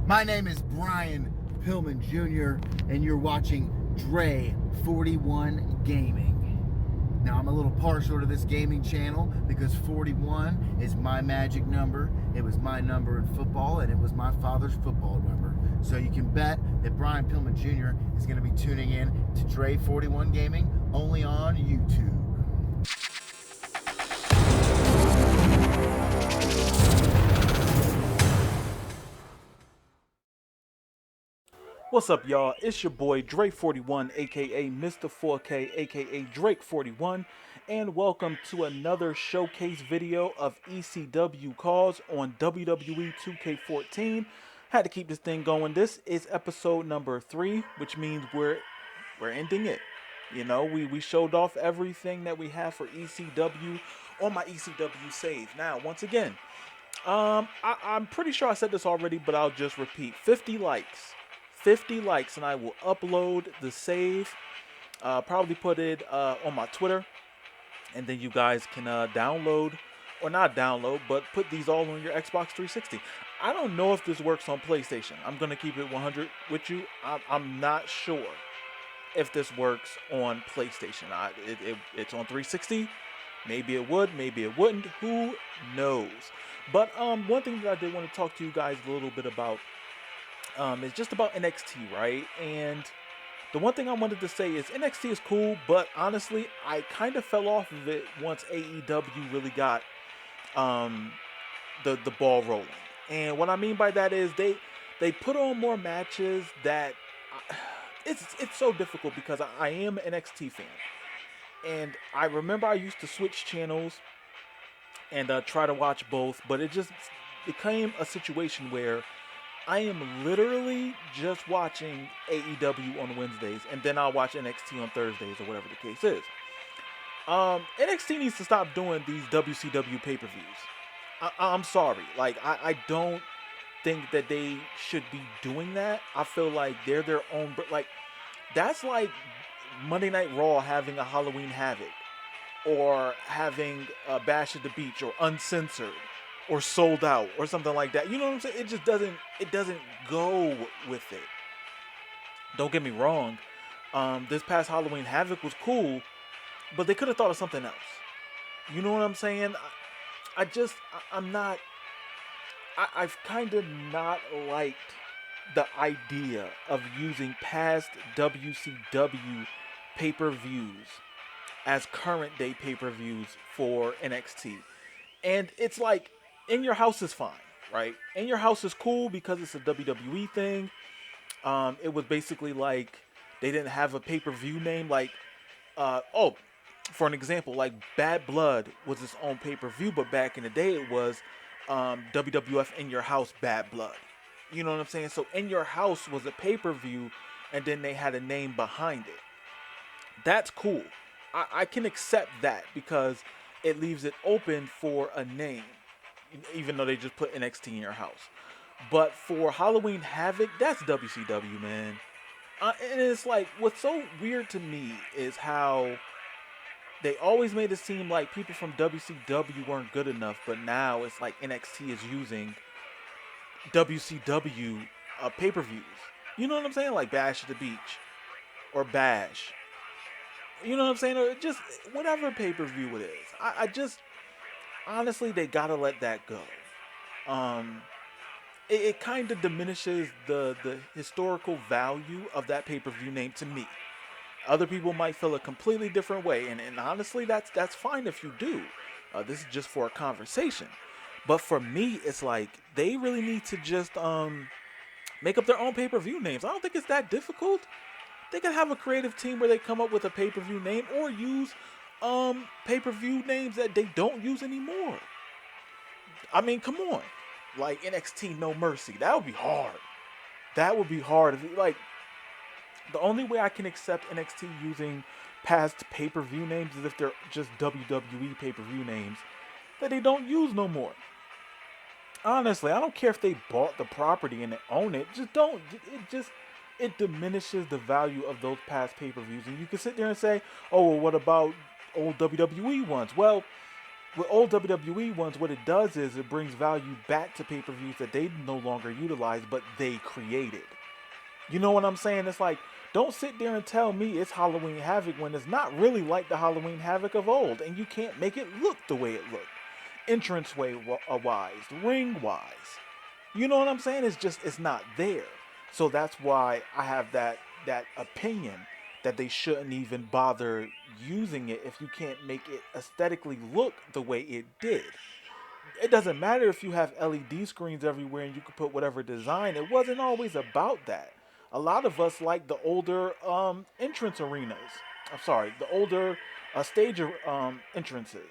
My name is Brian Pillman Jr. and you're watching Dre 41 Gaming. Now I'm a little partial to this gaming channel because 41 is my magic number. It was my number in football and it was my father's football number. So you can bet that Brian Pillman Jr. is going to be tuning in to Dre 41 Gaming only on YouTube. What's up, y'all? It's your boy Drake41, aka Mr. 4K, aka Drake41, and welcome to another showcase video of ECW CAWs on WWE2K14. Had to keep this thing going. This is episode number 3, which means we're ending it. You know, we showed off everything that we have for ECW on my ECW save. Now, once again, I'm pretty sure I said this already, but I'll just repeat. 50 likes and I will upload the save, probably put it on my Twitter, and then you guys can download, or not download, but put these all on your Xbox 360. I don't know if this works on PlayStation. I'm going to keep it 100 with you. I'm not sure if this works on PlayStation. It's on 360. Maybe it would, maybe it wouldn't. Who knows? But one thing that I did want to talk to you guys a little bit about is just about NXT, right? And the one thing I wanted to say is NXT is cool, but honestly, I kind of fell off of it once AEW really got the ball rolling. And what I mean by that is they put on more matches that it's so difficult because I am an NXT fan. And I remember I used to switch channels and try to watch both, but it just became a situation where I am literally just watching AEW on Wednesdays, and then I'll watch NXT on Thursdays, or whatever the case is. NXT needs to stop doing these WCW pay-per-views. I'm sorry. Like, I don't think that they should be doing that. I feel like they're their own... Like, that's like Monday Night Raw having a Halloween Havoc, or having a Bash at the Beach, or Uncensored, or Sold Out, or something like that. You know what I'm saying? It just doesn't go with it. Don't get me wrong. This past Halloween Havoc was cool, but they could have thought of something else. You know what I'm saying? I've kind of not liked the idea of using past WCW pay-per-views as current day pay-per-views for NXT. And it's like, In Your House is fine, right? In Your House is cool because it's a WWE thing. It was basically like they didn't have a pay-per-view name. Like, for an example, like Bad Blood was its own pay-per-view, but back in the day it was WWF In Your House Bad Blood. You know what I'm saying? So In Your House was a pay-per-view, and then they had a name behind it. That's cool. I can accept that because it leaves it open for a name, even though they just put NXT In Your House. But for Halloween Havoc, that's WCW, man. And it's like, what's so weird to me is how they always made it seem like people from WCW weren't good enough, but now it's like NXT is using WCW pay-per-views. You know what I'm saying? Like Bash at the Beach, or Bash. You know what I'm saying? Or just whatever pay-per-view it is. I just... Honestly, they gotta let that go. It kind of diminishes the historical value of that pay-per-view name to me. Other people might feel a completely different way, and honestly, that's fine if you do. This is just for a conversation. But for me, it's like they really need to just make up their own pay-per-view names. I don't think it's that difficult. They can have a creative team where they come up with a pay-per-view name, or use pay-per-view names that they don't use anymore. I mean, come on. Like NXT No Mercy. That would be hard. That would be hard. Like, the only way I can accept NXT using past pay-per-view names is if they're just WWE pay-per-view names that they don't use no more. Honestly, I don't care if they bought the property and they own it. Just don't. It diminishes the value of those past pay-per-views. And you can sit there and say, oh, well, what about old WWE ones? Well, With old WWE ones, what it does is it brings value back to pay-per-views that they no longer utilize, but they created. You know what I'm saying? It's like, don't sit there and tell me it's Halloween Havoc when it's not really like the Halloween Havoc of old, and you can't make it look the way it looked. Entrance way wise, ring wise. You know what I'm saying? It's not there. So that's why I have that opinion that they shouldn't even bother using it if you can't make it aesthetically look the way it did. It doesn't matter if you have LED screens everywhere and you can put whatever design. It wasn't always about that. A lot of us like the older entrance arenas. I'm sorry, the older stage entrances.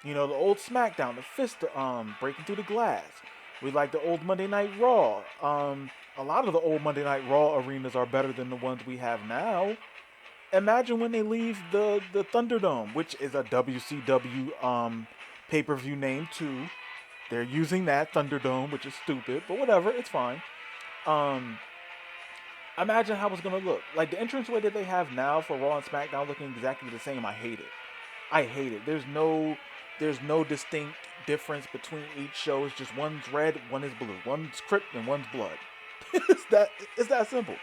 You know, the old SmackDown, the fist breaking through the glass. We like the old Monday Night Raw. A lot of the old Monday Night Raw arenas are better than the ones we have now. Imagine when they leave the Thunderdome, which is a WCW pay-per-view name too. They're using that Thunderdome, which is stupid, but whatever, it's fine. Imagine how it's gonna look. Like the entranceway that they have now for Raw and SmackDown looking exactly the same. I hate it. I hate it. There's no distinct difference between each show. It's just one's red, one is blue, one's Crip and one's blood. It's that simple.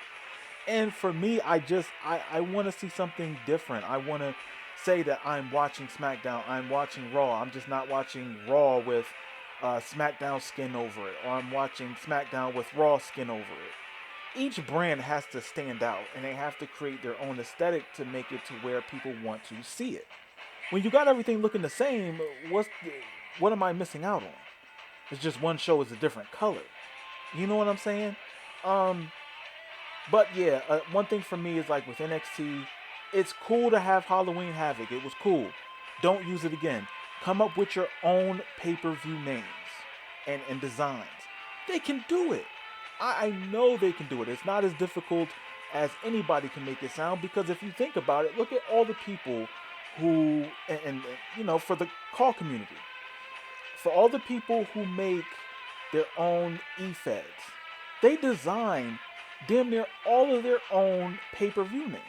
And for me, I want to see something different. I want to say that I'm watching SmackDown, I'm watching Raw. I'm just not watching Raw with SmackDown skin over it, or I'm watching SmackDown with Raw skin over it. Each brand has to stand out, and they have to create their own aesthetic to make it to where people want to see it. When you got everything looking the same, what am I missing out on? It's just one show is a different color. You know what I'm saying? But yeah, one thing for me is like with NXT, it's cool to have Halloween Havoc. It was cool. Don't use it again. Come up with your own pay-per-view names and designs. They can do it. I know they can do it. It's not as difficult as anybody can make it sound, because if you think about it, look at all the people who, and you know, for the call community, for all the people who make their own e-feds, they design damn near all of their own pay-per-view names.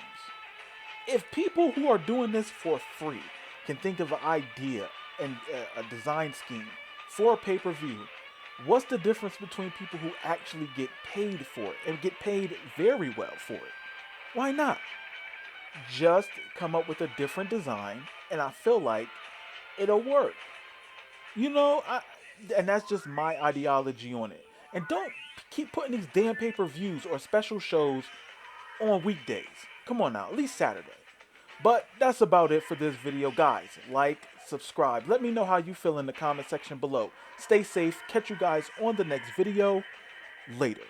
If people who are doing this for free can think of an idea and a design scheme for a pay-per-view, what's the difference between people who actually get paid for it and get paid very well for it? Why not? Just come up with a different design, and I feel like it'll work. You know, and that's just my ideology on it. And don't keep putting these damn pay-per-views or special shows on weekdays. Come on now, at least Saturday. But that's about it for this video, guys. Like, subscribe. Let me know how you feel in the comment section below. Stay safe. Catch you guys on the next video. Later.